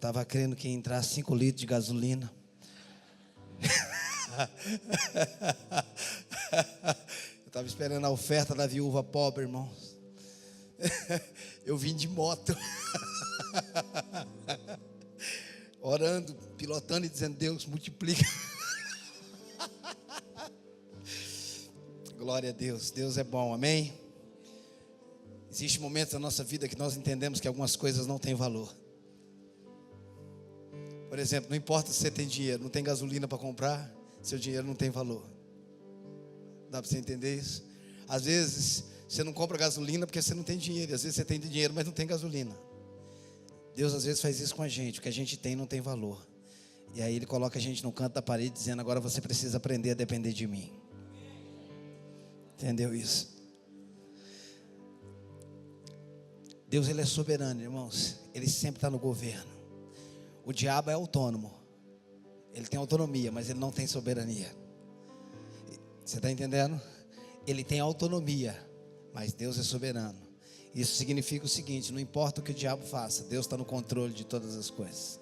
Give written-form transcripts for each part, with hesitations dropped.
estava crendo que ia entrar 5 litros de gasolina. Eu estava esperando a oferta da viúva pobre, irmãos. Eu vim de moto. Orando, pilotando e dizendo: Deus, multiplica. Glória a Deus, Deus é bom, amém? Existem momentos na nossa vida que nós entendemos que algumas coisas não têm valor. Por exemplo, não importa se você tem dinheiro, não tem gasolina para comprar, seu dinheiro não tem valor. Dá para você entender isso? Às vezes você não compra gasolina porque você não tem dinheiro, e às vezes você tem dinheiro, mas não tem gasolina. Deus às vezes faz isso com a gente, o que a gente tem não tem valor. E aí Ele coloca a gente no canto da parede dizendo: agora você precisa aprender a depender de mim. Entendeu isso? Deus, Ele é soberano, irmãos. Ele sempre está no governo. O diabo é autônomo. Ele tem autonomia, mas ele não tem soberania. Você está entendendo? Ele tem autonomia, mas Deus é soberano. Isso significa o seguinte: não importa o que o diabo faça, Deus está no controle de todas as coisas.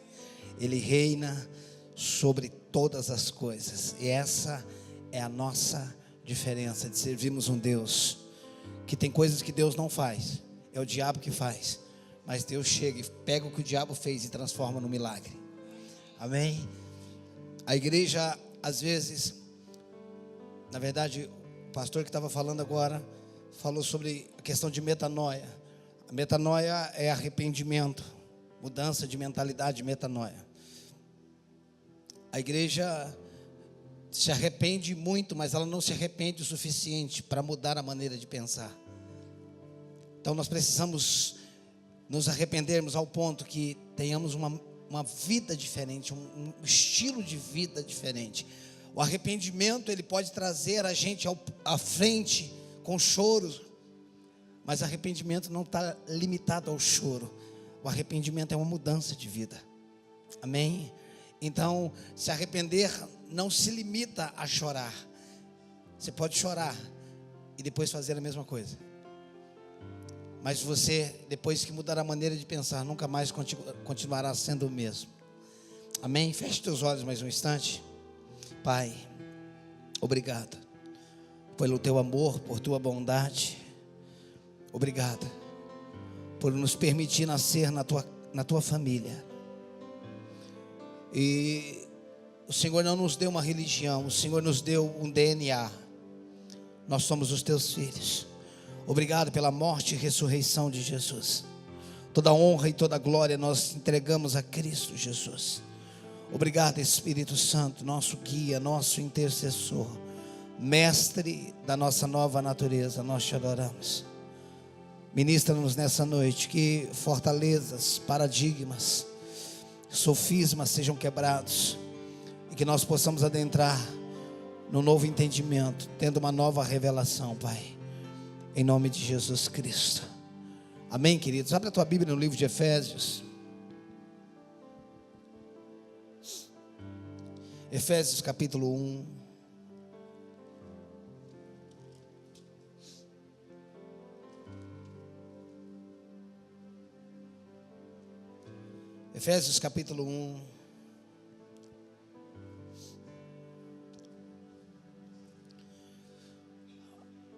Ele reina sobre todas as coisas. E essa é a nossa diferença de servirmos um Deus que tem coisas que Deus não faz. É o diabo que faz. Mas Deus chega e pega o que o diabo fez e transforma no milagre. Amém? A igreja, às vezes, na verdade, o pastor que estava falando agora falou sobre a questão de metanoia. A metanoia é arrependimento, mudança de mentalidade, metanoia. A igreja se arrepende muito, mas ela não se arrepende o suficiente para mudar a maneira de pensar. Então nós precisamos nos arrependermos ao ponto que tenhamos uma vida diferente, um estilo de vida diferente. O arrependimento, ele pode trazer a gente à frente com choro, mas arrependimento não está limitado ao choro. O arrependimento é uma mudança de vida. Amém? Então, se arrepender não se limita a chorar. Você pode chorar e depois fazer a mesma coisa. Mas você, depois que mudar a maneira de pensar, nunca mais continuará sendo o mesmo. Amém? Feche teus olhos mais um instante. Pai, obrigado pelo teu amor, por tua bondade. Obrigado por nos permitir nascer na tua família. E o Senhor não nos deu uma religião, o Senhor nos deu um DNA. Nós somos os teus filhos. Obrigado pela morte e ressurreição de Jesus. Toda honra e toda glória nós entregamos a Cristo Jesus. Obrigado, Espírito Santo, nosso guia, nosso intercessor, mestre da nossa nova natureza. Nós te adoramos. Ministra-nos nessa noite, que fortalezas, paradigmas, sofismas sejam quebrados, e que nós possamos adentrar no novo entendimento, tendo uma nova revelação, Pai, em nome de Jesus Cristo. Amém, queridos? Abre a tua Bíblia no livro de Efésios. Efésios capítulo 1. Efésios capítulo 1.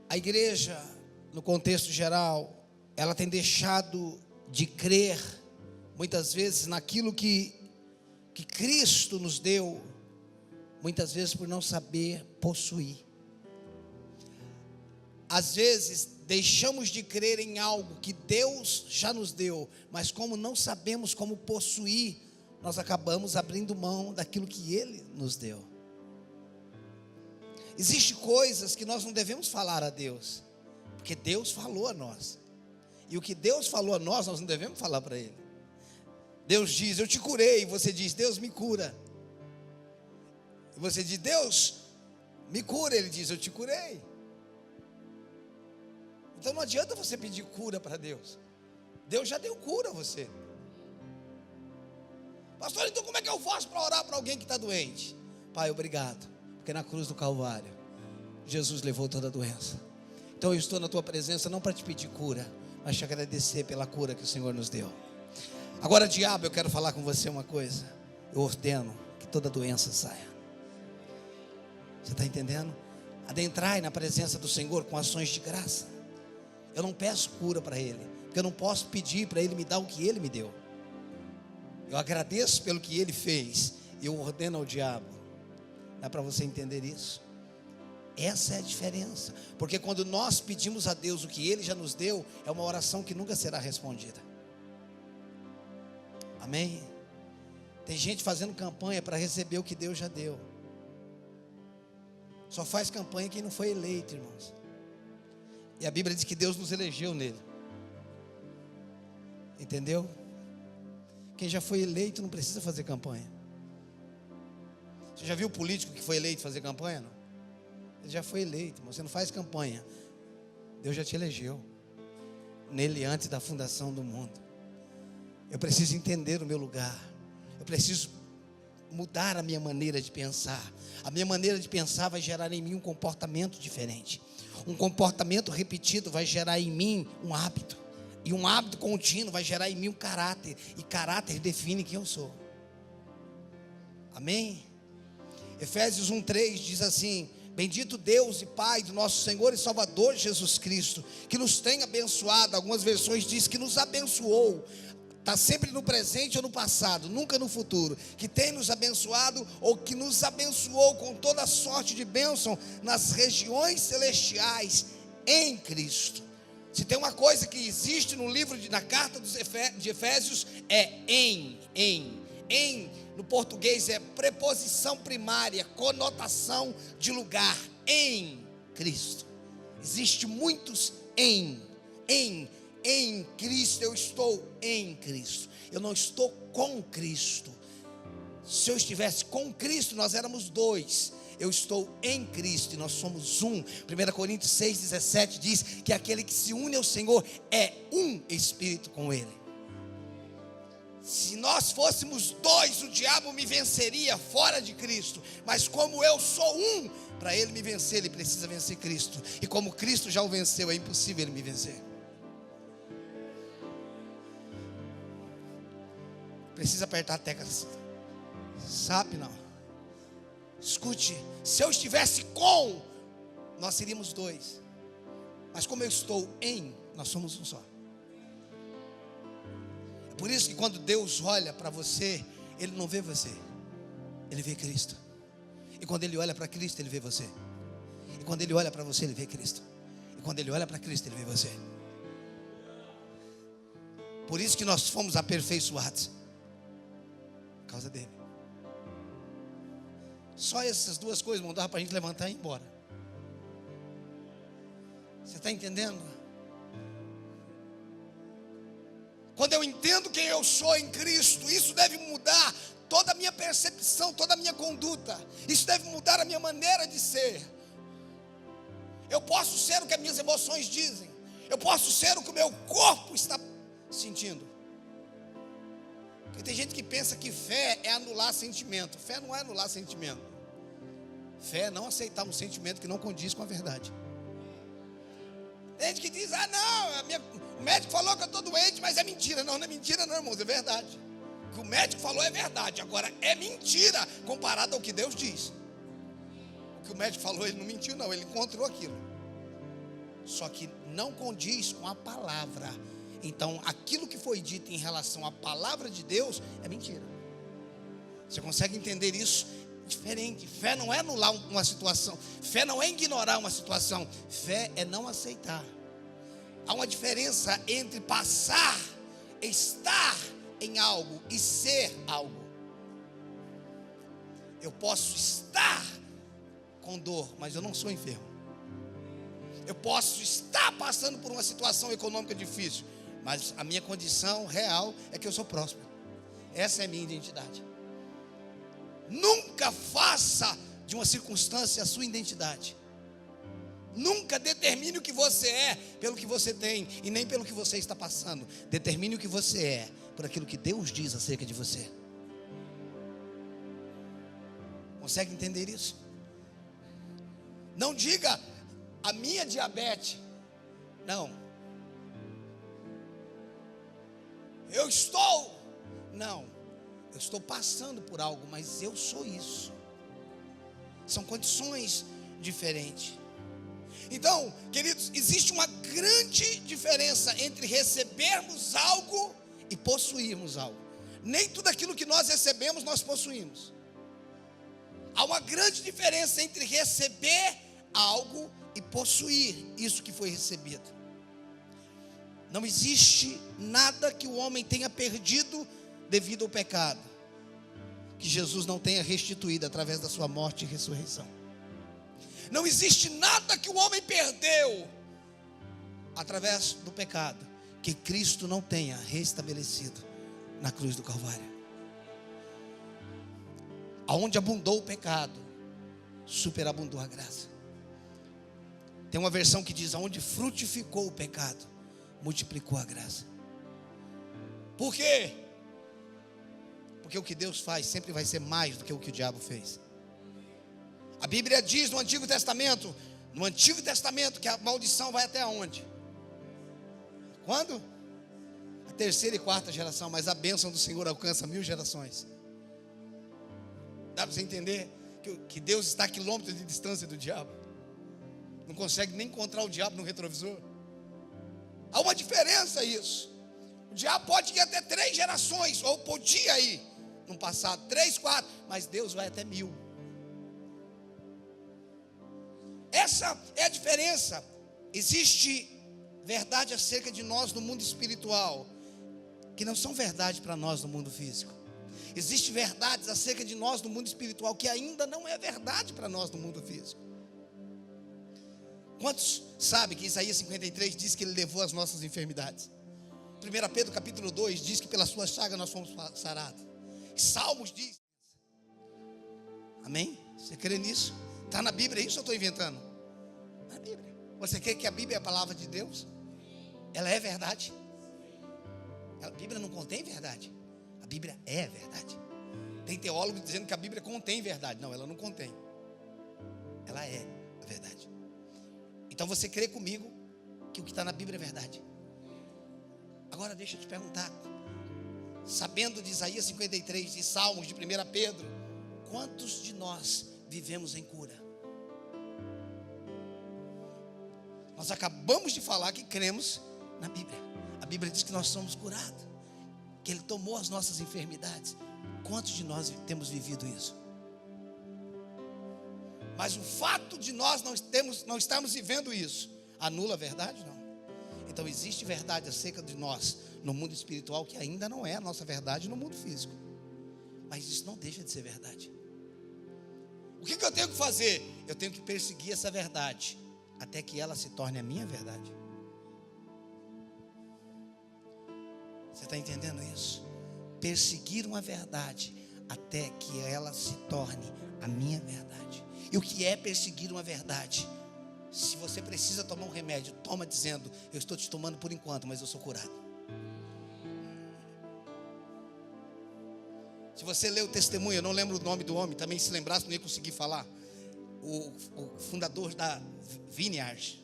A igreja, no contexto geral, ela tem deixado de crer, muitas vezes, naquilo que Cristo nos deu, muitas vezes por não saber possuir. Às vezes deixamos de crer em algo que Deus já nos deu, mas como não sabemos como possuir, nós acabamos abrindo mão daquilo que Ele nos deu. Existem coisas que nós não devemos falar a Deus, porque Deus falou a nós, e o que Deus falou a nós, nós não devemos falar para Ele. Deus diz: eu te curei, e você diz: Deus me cura. E você diz: Deus me cura. Ele diz: eu te curei. Então não adianta você pedir cura para Deus. Deus já deu cura a você. Pastor, então como é que eu faço para orar para alguém que está doente? Pai, obrigado, porque na cruz do Calvário Jesus levou toda a doença. Então eu estou na tua presença não para te pedir cura, mas te agradecer pela cura que o Senhor nos deu. Agora, diabo, eu quero falar com você uma coisa. Eu ordeno que toda doença saia. Você está entendendo? Adentrai na presença do Senhor com ações de graça. Eu não peço cura para Ele, porque eu não posso pedir para Ele me dar o que Ele me deu. Eu agradeço pelo que Ele fez, e eu ordeno ao diabo. Dá para você entender isso? Essa é a diferença. Porque quando nós pedimos a Deus o que Ele já nos deu, é uma oração que nunca será respondida. Amém? Tem gente fazendo campanha para receber o que Deus já deu. Só faz campanha quem não foi eleito, irmãos. E a Bíblia diz que Deus nos elegeu nele. Entendeu? Quem já foi eleito não precisa fazer campanha. Você já viu o político que foi eleito fazer campanha? Não? Ele já foi eleito, mas você não faz campanha. Deus já te elegeu nele antes da fundação do mundo. Eu preciso entender o meu lugar. Eu preciso mudar a minha maneira de pensar. A minha maneira de pensar vai gerar em mim um comportamento diferente. Um comportamento repetido vai gerar em mim um hábito. E um hábito contínuo vai gerar em mim um caráter. E caráter define quem eu sou. Amém? Efésios 1:3 diz assim: bendito Deus e Pai do nosso Senhor e Salvador Jesus Cristo, que nos tem abençoado. Algumas versões diz que nos abençoou. Está sempre no presente ou no passado, nunca no futuro. Que tem nos abençoado ou que nos abençoou com toda sorte de bênção nas regiões celestiais em Cristo. Se tem uma coisa que existe no livro, na carta de Efésios, é em. No português é preposição primária, conotação de lugar, em Cristo. Existe muitos em Cristo. Eu estou em Cristo. Eu não estou com Cristo. Se eu estivesse com Cristo, nós éramos dois. Eu estou em Cristo e nós somos um. 1 Coríntios 6,17 diz que aquele que se une ao Senhor é um espírito com Ele. Se nós fôssemos dois, o diabo me venceria fora de Cristo. Mas como eu sou um, para ele me vencer, ele precisa vencer Cristo. E como Cristo já o venceu, é impossível ele me vencer. Precisa apertar a tecla. Sabe não? Escute, se eu estivesse com, nós seríamos dois. Mas como eu estou em, nós somos um só. É por isso que quando Deus olha para você, Ele não vê você, Ele vê Cristo. E quando Ele olha para Cristo, Ele vê você. E quando Ele olha para você, Ele vê Cristo. E quando Ele olha para Cristo, Ele vê você. Por isso que nós fomos aperfeiçoados, por causa dele. Só essas duas coisas não dava para a gente levantar e ir embora. Você está entendendo? Quando eu entendo quem eu sou em Cristo, isso deve mudar toda a minha percepção, toda a minha conduta. Isso deve mudar a minha maneira de ser. Eu posso ser o que as minhas emoções dizem. Eu posso ser o que o meu corpo está sentindo. Porque tem gente que pensa que fé é anular sentimento. Fé não é anular sentimento. Fé é não aceitar um sentimento que não condiz com a verdade. Tem gente que diz, o médico falou que eu estou doente, mas é mentira. Não é mentira não, irmãos, é verdade. O que o médico falou é verdade. Agora é mentira comparado ao que Deus diz. O que o médico falou, ele não mentiu não, ele encontrou aquilo. Só que não condiz com a palavra. Então, aquilo que foi dito em relação à palavra de Deus é mentira. Você consegue entender isso? Diferente. Fé não é anular uma situação. Fé não é ignorar uma situação. Fé é não aceitar. Há uma diferença entre passar, estar em algo e ser algo. Eu posso estar com dor, mas eu não sou enfermo. Eu posso estar passando por uma situação econômica difícil, mas a minha condição real é que eu sou próspero. Essa é a minha identidade. Nunca faça de uma circunstância a sua identidade. Nunca determine o que você é pelo que você tem e nem pelo que você está passando. Determine o que você é por aquilo que Deus diz acerca de você. Consegue entender isso? Não diga a minha diabetes. Não. Eu estou Não, eu estou passando por algo, mas eu sou isso. São condições diferentes. Então, queridos, existe uma grande diferença entre recebermos algo e possuirmos algo. Nem tudo aquilo que nós recebemos, nós possuímos. Há uma grande diferença entre receber algo e possuir isso que foi recebido. Não existe nada que o homem tenha perdido devido ao pecado que Jesus não tenha restituído através da sua morte e ressurreição. Não existe nada que o homem perdeu através do pecado que Cristo não tenha restabelecido na cruz do Calvário. Aonde abundou o pecado, superabundou a graça. Tem uma versão que diz: aonde frutificou o pecado, multiplicou a graça. Por quê? Porque o que Deus faz sempre vai ser mais do que o que o diabo fez. A Bíblia diz no Antigo Testamento que a maldição vai até onde? Quando? A terceira e quarta geração, mas a bênção do Senhor alcança 1000 gerações. Dá para você entender que Deus está a quilômetros de distância do diabo? Não consegue nem encontrar o diabo no retrovisor. Há uma diferença isso. O diabo pode ir até 3 gerações, ou podia ir no passado, 3, 4, mas Deus vai até 1000. Essa é a diferença. Existe verdade acerca de nós no mundo espiritual que não são verdade para nós no mundo físico. Existem verdades acerca de nós no mundo espiritual que ainda não é verdade para nós no mundo físico. Quantos sabem que Isaías 53 diz que ele levou as nossas enfermidades? 1 Pedro capítulo 2 diz que pela sua chaga nós fomos sarados. Salmos diz. Amém? Você crê nisso? Está na Bíblia isso ou estou inventando? Na Bíblia. Você crê que a Bíblia é a palavra de Deus? Ela é verdade? A Bíblia não contém verdade. A Bíblia é verdade. Tem teólogos dizendo que a Bíblia contém verdade. Não, ela não contém. Ela é a verdade. Então você crê comigo que o que está na Bíblia é verdade? Agora deixa eu te perguntar. Sabendo de Isaías 53, de Salmos, de 1 Pedro, quantos de nós vivemos em cura? Nós acabamos de falar que cremos na Bíblia. A Bíblia diz que nós somos curados, que Ele tomou as nossas enfermidades. Quantos de nós temos vivido isso? Mas o fato de nós não estarmos vivendo isso anula a verdade? Não. Então existe verdade acerca de nós no mundo espiritual que ainda não é a nossa verdade no mundo físico. Mas isso não deixa de ser verdade. O que eu tenho que fazer? Eu tenho que perseguir essa verdade até que ela se torne a minha verdade. Você está entendendo isso? Perseguir uma verdade até que ela se torne a minha verdade. E o que é perseguir uma verdade? Se você precisa tomar um remédio, toma dizendo: eu estou te tomando por enquanto, mas eu sou curado. Se você lê o testemunho, eu não lembro o nome do homem, também se lembrasse não ia conseguir falar. O fundador da Vineyard,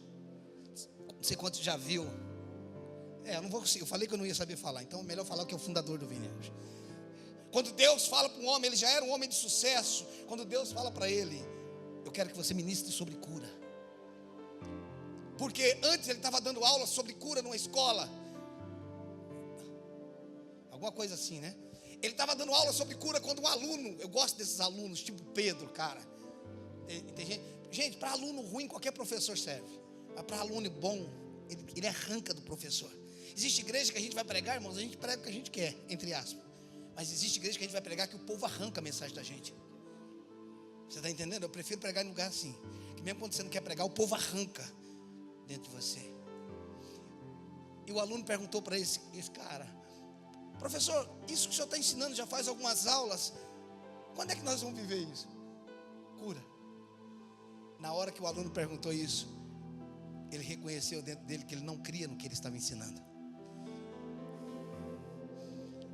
não sei quantos já viu. Eu não vou conseguir, eu falei que eu não ia saber falar, então é melhor falar que é o fundador do Vineyard. Quando Deus fala para um homem, ele já era um homem de sucesso. Quando Deus fala para ele: eu quero que você ministre sobre cura. Porque antes ele estava dando aula sobre cura numa escola, alguma coisa assim, né? Ele estava dando aula sobre cura quando um aluno, eu gosto desses alunos, tipo Pedro, cara. Tem gente, para aluno ruim qualquer professor serve, mas para aluno bom, ele arranca do professor. Existe igreja que a gente vai pregar, irmãos, a gente prega o que a gente quer, entre aspas. Mas existe igreja que a gente vai pregar que o povo arranca a mensagem da gente. Você está entendendo? Eu prefiro pregar em lugar assim, que mesmo quando você não quer pregar, o povo arranca dentro de você. E o aluno perguntou para esse cara: professor, isso que o senhor está ensinando já faz algumas aulas, quando é que nós vamos viver isso? Cura. Na hora que o aluno perguntou isso, ele reconheceu dentro dele que ele não cria no que ele estava ensinando.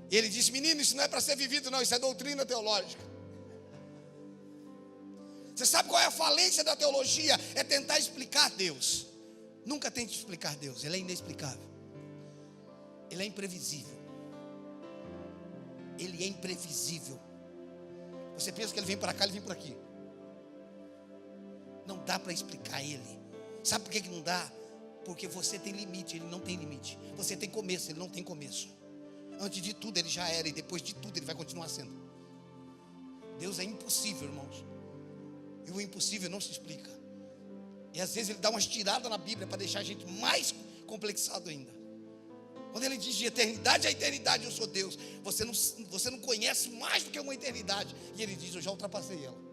E ele disse: menino, isso não é para ser vivido não, isso é doutrina teológica. Você sabe qual é a falência da teologia? É tentar explicar Deus. Nunca tente explicar Deus, Ele é inexplicável. Ele é imprevisível. Ele é imprevisível. Você pensa que ele vem para cá, ele vem por aqui. Não dá para explicar ele. Sabe por que não dá? Porque você tem limite, ele não tem limite. Você tem começo, ele não tem começo. Antes de tudo ele já era, e depois de tudo ele vai continuar sendo. Deus é impossível, irmãos. E o impossível não se explica. E às vezes ele dá umas tiradas na Bíblia para deixar a gente mais complexado ainda. Quando ele diz de eternidade a eternidade eu sou Deus, você não conhece mais do que uma eternidade. E ele diz, eu já ultrapassei ela.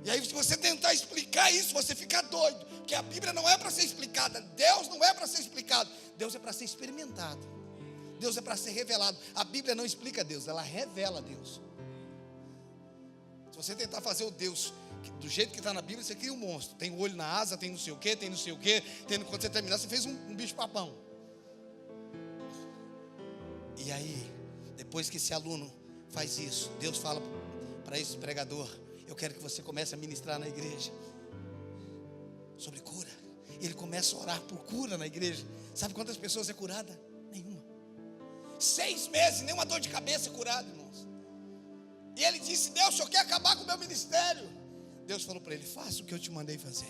E aí se você tentar explicar isso, você fica doido. Porque a Bíblia não é para ser explicada. Deus não é para ser explicado. Deus é para ser experimentado. Deus é para ser revelado. A Bíblia não explica Deus, ela revela Deus. Se você tentar fazer o Deus do jeito que está na Bíblia, você cria um monstro. Tem olho na asa, tem não sei o quê, tem não sei o quê. Quando você terminar, você fez um bicho papão. E aí, depois que esse aluno faz isso, Deus fala para esse pregador, eu quero que você comece a ministrar na igreja sobre cura. Ele começa a orar por cura na igreja. Sabe quantas pessoas é curada? Nenhuma. 6 meses, nenhuma dor de cabeça é curada, irmãos. E ele disse, Deus, o senhor quer acabar com o meu ministério? Deus falou para ele, faça o que eu te mandei fazer.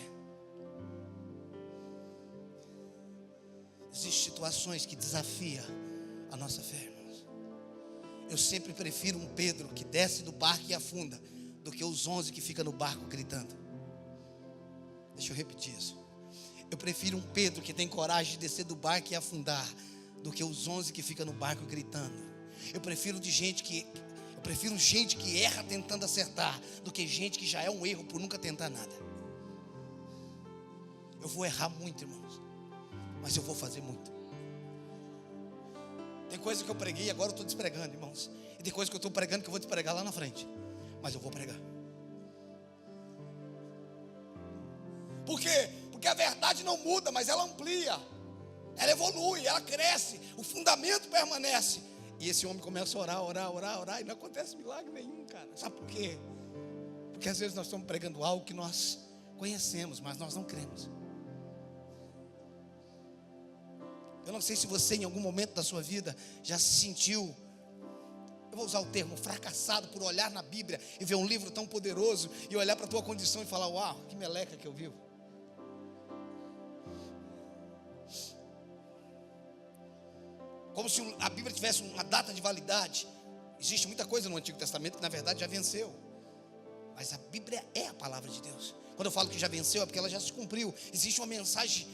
Existem situações que desafiam a nossa fé, irmãos. Eu sempre prefiro um Pedro que desce do barco e afunda, do que os 11 que ficam no barco gritando. Deixa eu repetir isso. Eu prefiro um Pedro que tem coragem de descer do barco e afundar, do que os 11 que ficam no barco gritando. Eu prefiro gente que erra tentando acertar, do que gente que já é um erro por nunca tentar nada. Eu vou errar muito, irmãos, mas eu vou fazer muito. Tem coisa que eu preguei e agora eu estou despregando, irmãos. E tem coisa que eu estou pregando que eu vou despregar lá na frente. Mas eu vou pregar. Por quê? Porque a verdade não muda, mas ela amplia. Ela evolui, ela cresce. O fundamento permanece. E esse homem começa a orar, e não acontece milagre nenhum, cara. Sabe por quê? Porque às vezes nós estamos pregando algo que nós conhecemos, mas nós não cremos. Eu não sei se você em algum momento da sua vida já se sentiu, eu vou usar o termo, fracassado por olhar na Bíblia e ver um livro tão poderoso e olhar para a tua condição e falar, uau, que meleca que eu vivo. Como se a Bíblia tivesse uma data de validade. Existe muita coisa no Antigo Testamento que na verdade já venceu. Mas a Bíblia é a palavra de Deus. Quando eu falo que já venceu é porque ela já se cumpriu. Existe uma mensagem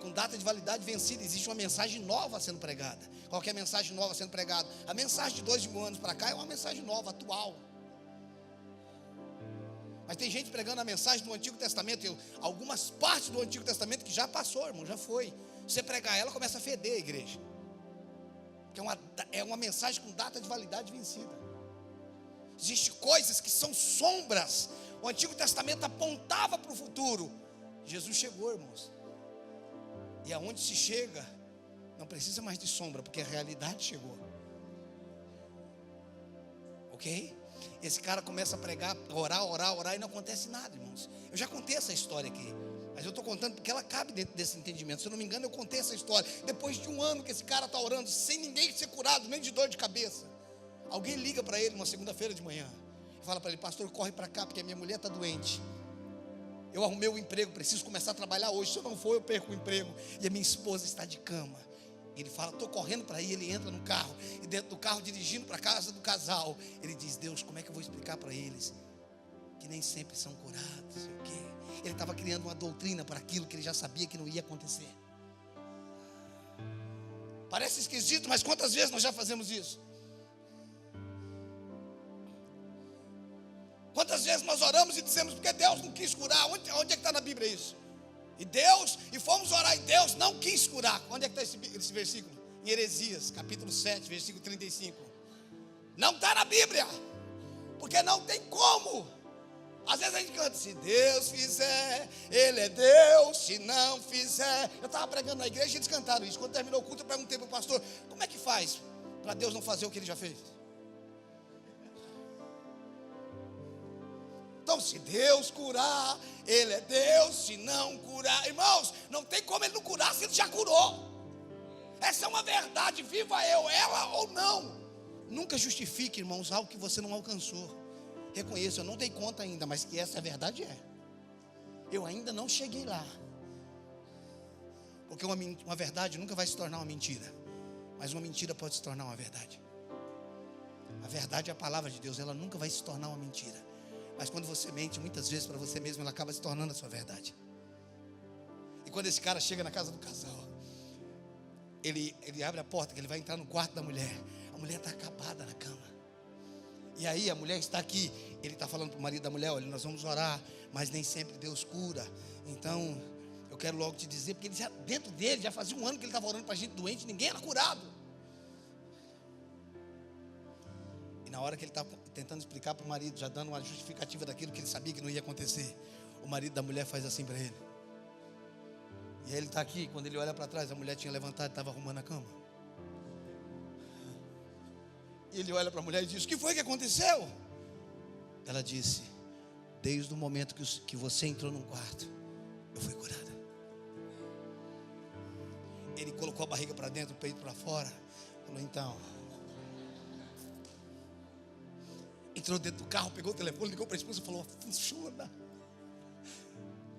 com data de validade vencida. Existe uma mensagem nova sendo pregada. Qualquer mensagem nova sendo pregada. A mensagem de 2.000 anos para cá é uma mensagem nova, atual. Mas tem gente pregando a mensagem do Antigo Testamento. Algumas partes do Antigo Testamento que já passou, irmão, já foi. Você pregar ela, começa a feder a igreja. É uma mensagem com data de validade vencida. Existem coisas que são sombras. O Antigo Testamento apontava para o futuro. Jesus chegou, irmãos. E aonde se chega, não precisa mais de sombra, porque a realidade chegou. Ok? Esse cara começa a pregar, orar, e não acontece nada, irmãos. Eu já contei essa história aqui, mas eu estou contando porque ela cabe dentro desse entendimento. Se eu não me engano, eu contei essa história. Depois de 1 ano que esse cara está orando, sem ninguém ser curado, nem de dor de cabeça. Alguém liga para ele uma segunda-feira de manhã e fala para ele, pastor, corre para cá, porque a minha mulher está doente. Eu arrumei um emprego, preciso começar a trabalhar hoje. Se eu não for, eu perco o emprego. E a minha esposa está de cama. Ele fala, estou correndo para ir. Ele entra no carro, e dentro do carro, dirigindo para a casa do casal, ele diz, Deus, como é que eu vou explicar para eles que nem sempre são curados, sei o quê. Ele estava criando uma doutrina para aquilo que ele já sabia que não ia acontecer. Parece esquisito, mas quantas vezes nós já fazemos isso? Quantas vezes nós oramos e dizemos, porque Deus não quis curar? Onde é que está na Bíblia isso? E fomos orar e Deus não quis curar. Onde é que está esse versículo? Em Heresias, capítulo 7, versículo 35. Não está na Bíblia, porque não tem como. Às vezes a gente canta, se Deus fizer, Ele é Deus, se não fizer. Eu estava pregando na igreja e eles cantaram isso. Quando terminou o culto, eu perguntei para o pastor, como é que faz para Deus não fazer o que Ele já fez? Então, se Deus curar, Ele é Deus. Se não curar, irmãos, não tem como Ele não curar se Ele já curou. Essa é uma verdade, viva eu, ela ou não. Nunca justifique, irmãos, algo que você não alcançou. Reconheça, eu não dei conta ainda, mas que essa verdade é. Eu ainda não cheguei lá. Porque uma verdade nunca vai se tornar uma mentira, mas uma mentira pode se tornar uma verdade. A verdade é a palavra de Deus, ela nunca vai se tornar uma mentira. Mas quando você mente, muitas vezes para você mesmo, ela acaba se tornando a sua verdade. E quando esse cara chega na casa do casal, ele abre a porta, que ele vai entrar no quarto da mulher. A mulher está acabada na cama. E aí a mulher está aqui. Ele está falando para o marido da mulher: olha, nós vamos orar, mas nem sempre Deus cura. Então, eu quero logo te dizer, porque ele já, dentro dele, já fazia um ano que ele estava orando para gente doente, ninguém era curado. E na hora que ele estava tentando explicar para o marido, já dando uma justificativa daquilo que ele sabia que não ia acontecer, o marido da mulher faz assim para ele. E aí ele está aqui, quando ele olha para trás, a mulher tinha levantado e estava arrumando a cama. E ele olha para a mulher e diz: o que foi que aconteceu? Ela disse: desde o momento que você entrou num quarto, eu fui curada. Ele colocou a barriga para dentro, o peito para fora. Falou: então. Entrou dentro do carro, pegou o telefone, ligou para a esposa e falou: funciona.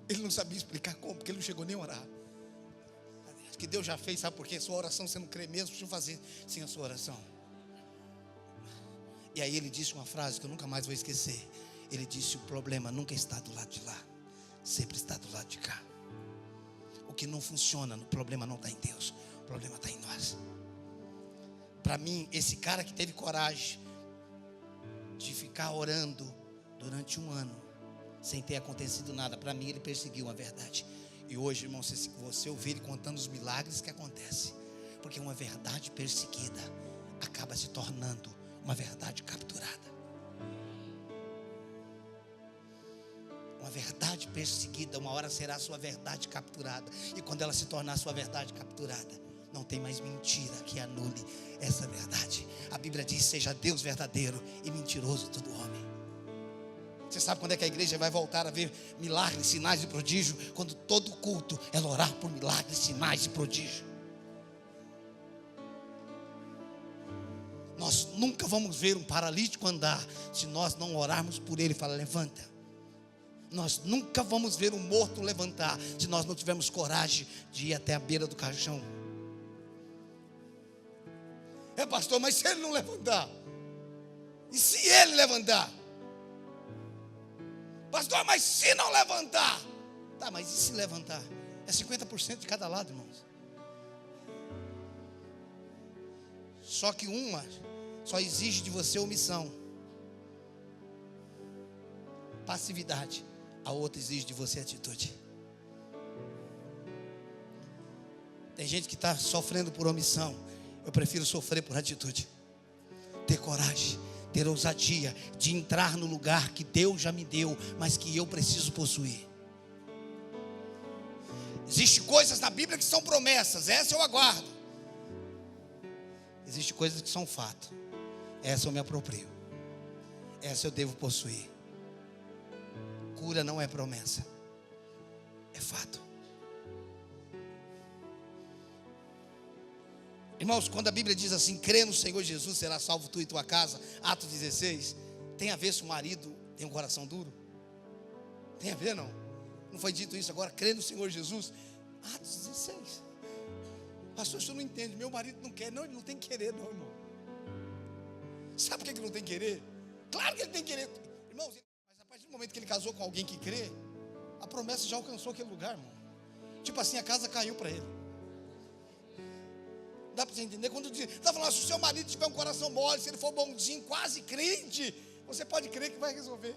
Ele não sabia explicar como, porque ele não chegou nem a orar. Acho que Deus já fez, sabe por quê? Sua oração você não crê mesmo, deixa eu fazer sem a sua oração. E aí ele disse uma frase que eu nunca mais vou esquecer. Ele disse: o problema nunca está do lado de lá, sempre está do lado de cá. O que não funciona, o problema não está em Deus, o problema está em nós. Para mim, esse cara que teve coragem de ficar orando durante um ano, sem ter acontecido nada, para mim ele perseguiu uma verdade. E hoje, irmão, se você ouvir ele contando os milagres que acontecem, porque uma verdade perseguida acaba se tornando uma verdade capturada. Uma verdade perseguida, uma hora será a sua verdade capturada. E quando ela se tornar a sua verdade capturada, não tem mais mentira que anule essa verdade. A Bíblia diz: seja Deus verdadeiro e mentiroso todo homem. Você sabe quando é que a igreja vai voltar a ver milagres, sinais e prodígio? Quando todo culto ela orar por milagres, sinais e prodígio. Nós nunca vamos ver um paralítico andar se nós não orarmos por ele e falar: levanta. Nós nunca vamos ver um morto levantar se nós não tivermos coragem de ir até a beira do caixão. É, pastor, mas se ele não levantar? E se ele levantar? Pastor, mas se não levantar? Tá, mas e se levantar? É 50% de cada lado, irmãos. Só que uma só exige de você omissão, passividade. A outra exige de você atitude. Tem gente que está sofrendo por omissão. Eu prefiro sofrer por atitude. Ter coragem, ter ousadia de entrar no lugar que Deus já me deu, mas que eu preciso possuir. Existem coisas na Bíblia que são promessas, essa eu aguardo. Existem coisas que são fato, essa eu me aproprio, essa eu devo possuir. Cura não é promessa, é fato. Irmãos, quando a Bíblia diz assim: crê no Senhor Jesus, será salvo tu e tua casa, Atos 16, tem a ver se o marido tem um coração duro? Tem a ver, não? Não foi dito isso agora? Crê no Senhor Jesus, Atos 16. Pastor, o senhor não entende, meu marido não quer. Não, ele não tem que querer, não, irmão. Sabe por que ele não tem que querer? Claro que ele tem que querer, irmãos. Mas a partir do momento que ele casou com alguém que crê, a promessa já alcançou aquele lugar, irmão. Tipo assim, a casa caiu para ele. Dá para você entender? Quando está falando, se o seu marido tiver um coração mole, se ele for bonzinho, quase crente, você pode crer que vai resolver.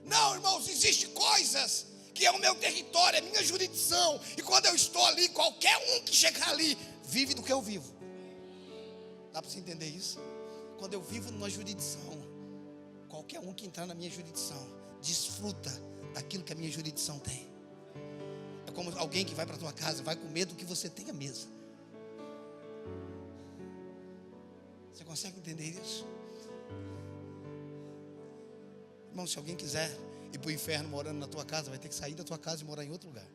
Não, irmãos, existem coisas que é o meu território, é minha jurisdição. E quando eu estou ali, qualquer um que chegar ali vive do que eu vivo. Dá para você entender isso? Quando eu vivo numa jurisdição, qualquer um que entrar na minha jurisdição desfruta daquilo que a minha jurisdição tem. É como alguém que vai para a tua casa, vai comer do que você tem à mesa. Você consegue entender isso? Irmão, se alguém quiser ir para o inferno morando na tua casa, vai ter que sair da tua casa e morar em outro lugar.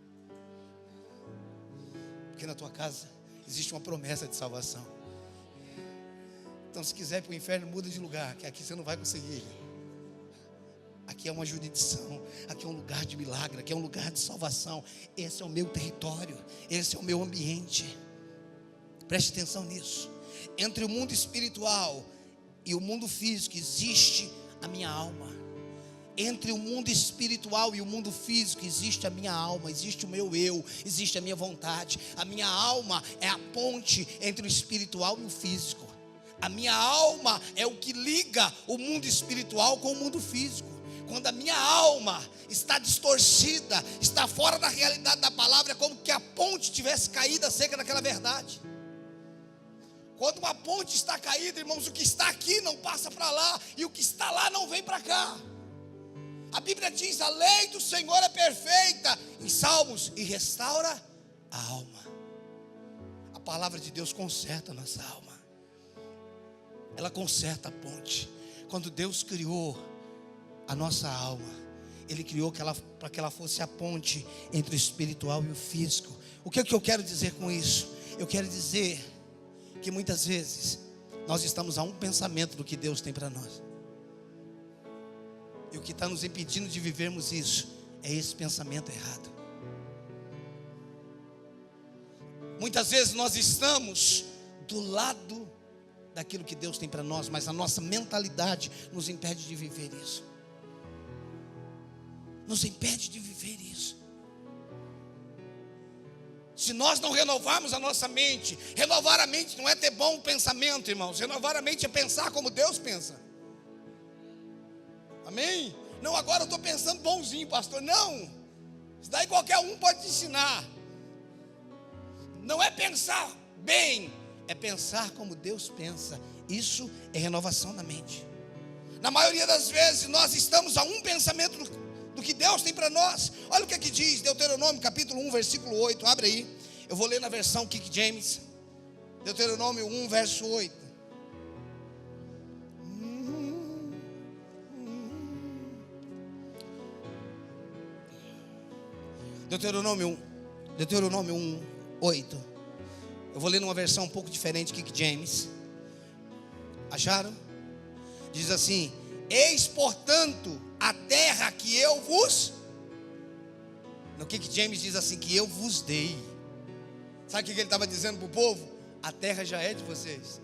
Porque na tua casa existe uma promessa de salvação. Então, se quiser ir para o inferno, muda de lugar, que aqui você não vai conseguir. Aqui é uma jurisdição, aqui é um lugar de milagre, aqui é um lugar de salvação. Esse é o meu território, esse é o meu ambiente. Preste atenção nisso. Entre o mundo espiritual e o mundo físico existe a minha alma. Entre o mundo espiritual e o mundo físico existe a minha alma, existe o meu eu, existe a minha vontade. A minha alma é a ponte entre o espiritual e o físico. A minha alma é o que liga o mundo espiritual com o mundo físico. Quando a minha alma está distorcida, está fora da realidade da palavra, é como que a ponte tivesse caído acerca daquela verdade. Quando uma ponte está caída, irmãos, o que está aqui não passa para lá, e o que está lá não vem para cá. A Bíblia diz: a lei do Senhor é perfeita, em Salmos, e restaura a alma. A palavra de Deus conserta a nossa alma. Ela conserta a ponte. Quando Deus criou a nossa alma, Ele criou para que ela fosse a ponte entre o espiritual e o físico. O que é que eu quero dizer com isso? Eu quero dizer que muitas vezes nós estamos a um pensamento do que Deus tem para nós. E o que está nos impedindo de vivermos isso é esse pensamento errado. Muitas vezes nós estamos do lado daquilo que Deus tem para nós, mas a nossa mentalidade nos impede de viver isso. Nos impede de viver isso. Se nós não renovarmos a nossa mente, renovar a mente não é ter bom pensamento, irmãos. Renovar a mente é pensar como Deus pensa. Amém? Não, agora eu estou pensando bonzinho, pastor. Não, isso daí qualquer um pode te ensinar. Não é pensar bem, é pensar como Deus pensa. Isso é renovação da mente. Na maioria das vezes nós estamos a um pensamento do que Deus tem para nós. Olha o que aqui diz, Deuteronômio capítulo 1, versículo 8. Abre aí, eu vou ler na versão King James. Deuteronômio 1, verso 8. Deuteronômio 1, 8. Eu vou ler numa versão um pouco diferente, King James. Acharam? Diz assim: eis, portanto, a terra que eu vos... No King James diz assim, que eu vos dei. Sabe o que ele estava dizendo para o povo? A terra já é de vocês.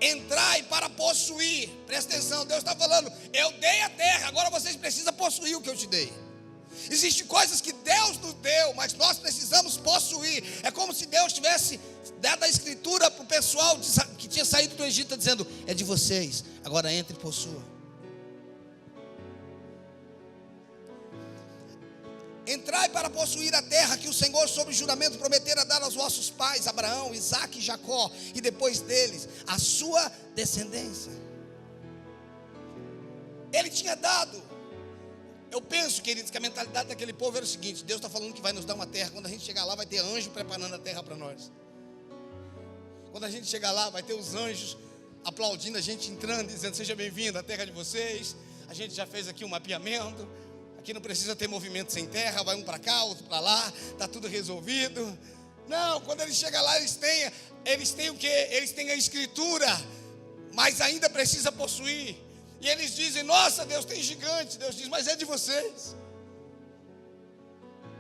Entrai para possuir. Presta atenção, Deus está falando: eu dei a terra, agora vocês precisam possuir o que eu te dei. Existem coisas que Deus nos deu, mas nós precisamos possuir. É como se Deus tivesse dado a escritura para o pessoal que tinha saído do Egito, dizendo: é de vocês, agora entre e possua. Entrai para possuir a terra que o Senhor, sob juramento, prometera dar aos vossos pais, Abraão, Isaque e Jacó, e depois deles, a sua descendência. Ele tinha dado. Eu penso, queridos, que a mentalidade daquele povo era o seguinte: Deus está falando que vai nos dar uma terra. Quando a gente chegar lá, vai ter anjo preparando a terra para nós. Quando a gente chegar lá, vai ter os anjos aplaudindo a gente, entrando, dizendo: seja bem-vindo à terra de vocês. A gente já fez aqui um mapeamento. Aqui não precisa ter movimento sem terra. Vai um para cá, outro para lá. Está tudo resolvido. Não, quando eles chegam lá, eles têm o quê? Eles têm a escritura, mas ainda precisa possuir. E eles dizem: nossa, Deus, tem gigante. Deus diz: mas é de vocês.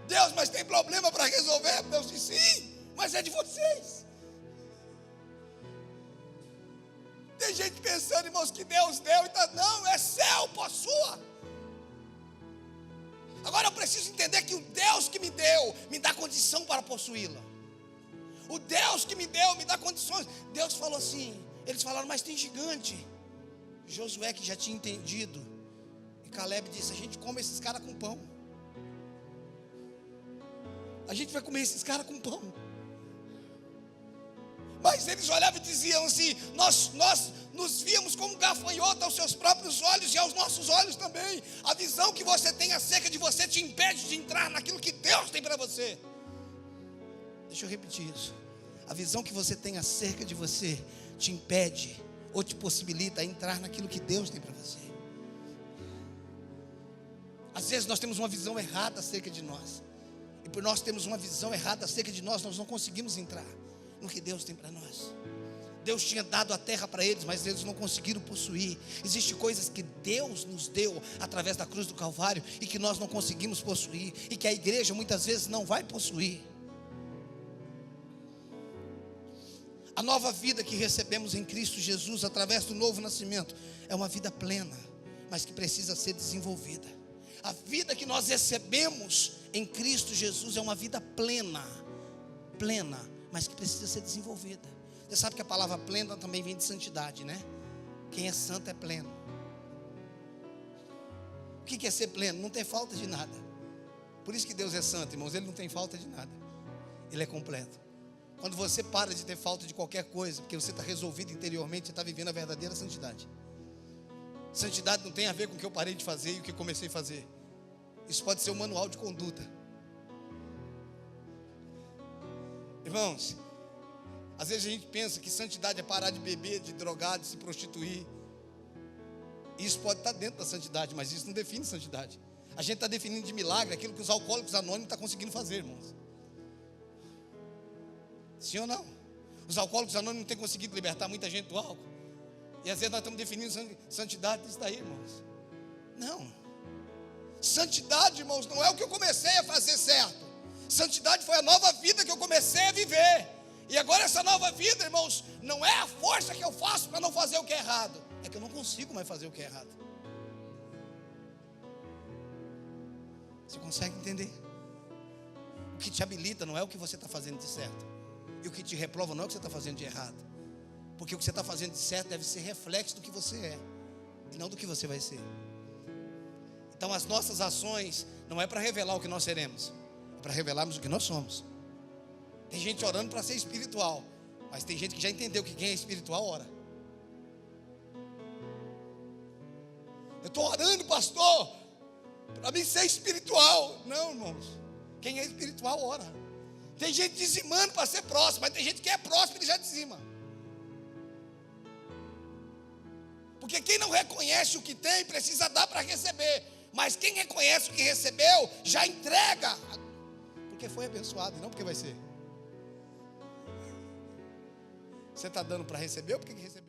Deus, mas tem problema para resolver. Deus diz: sim, mas é de vocês. Tem gente pensando, irmãos, que Deus deu e tá, não, é seu, possua. Agora eu preciso entender que o Deus que me deu me dá condição para possuí-la. O Deus que me deu me dá condições. Deus falou assim, eles falaram: mas tem gigante. Josué, que já tinha entendido, e Caleb disse: a gente come esses caras com pão. A gente vai comer esses caras com pão. Mas eles olhavam e diziam assim: nós nos víamos como gafanhoto aos seus próprios olhos e aos nossos olhos também. A visão que você tem acerca de você te impede de entrar naquilo que Deus tem para você. Deixa eu repetir isso. A visão que você tem acerca de você te impede ou te possibilita entrar naquilo que Deus tem para você. Às vezes nós temos uma visão errada acerca de nós. E por nós termos uma visão errada acerca de nós, nós não conseguimos entrar. no que Deus tem para nós. Deus tinha dado a terra para eles, mas eles não conseguiram possuir. Existem coisas que Deus nos deu através da cruz do Calvário e que nós não conseguimos possuir, e que a igreja muitas vezes não vai possuir. A nova vida que recebemos em Cristo Jesus através do novo nascimento é uma vida plena, mas que precisa ser desenvolvida. A vida que nós recebemos em Cristo Jesus é uma vida plena, mas que precisa ser desenvolvida. Você sabe que a palavra plena também vem de santidade, né? Quem é santo é pleno. O que é ser pleno? Não tem falta de nada. Por isso que Deus é santo, irmãos. Ele não tem falta de nada. Ele é completo. Quando você para de ter falta de qualquer coisa, porque você está resolvido interiormente, você está vivendo a verdadeira santidade. Santidade não tem a ver com o que eu parei de fazer e o que eu comecei a fazer. Isso pode ser um manual de conduta. Irmãos, às vezes a gente pensa que santidade é parar de beber, de drogar, de se prostituir. Isso pode estar dentro da santidade, mas isso não define santidade. A gente está definindo de milagre aquilo que os alcoólicos anônimos estão conseguindo fazer, irmãos. Sim ou não? Os alcoólicos anônimos não têm conseguido libertar muita gente do álcool. E às vezes nós estamos definindo santidade disso daí, irmãos. Não. Santidade, irmãos, não é o que eu comecei a fazer certo. Santidade foi a nova vida que eu comecei a viver. E agora essa nova vida, irmãos, não é a força que eu faço para não fazer o que é errado. É que eu não consigo mais fazer o que é errado. Você consegue entender? O que te habilita não é o que você está fazendo de certo. E o que te reprova não é o que você está fazendo de errado. Porque o que você está fazendo de certo deve ser reflexo do que você é, e não do que você vai ser. Então as nossas ações não é para revelar o que nós seremos, é para revelarmos o que nós somos. Tem gente orando para ser espiritual, mas tem gente que já entendeu que quem é espiritual ora. Eu estou orando, pastor, para mim ser espiritual. Não, irmãos, quem é espiritual ora. Tem gente dizimando para ser próximo, mas tem gente que é próximo e já dizima. Porque quem não reconhece o que tem, precisa dar para receber. Mas quem reconhece o que recebeu, já entrega. Porque foi abençoado, não porque vai ser. Você está dando para receber ou porque recebeu?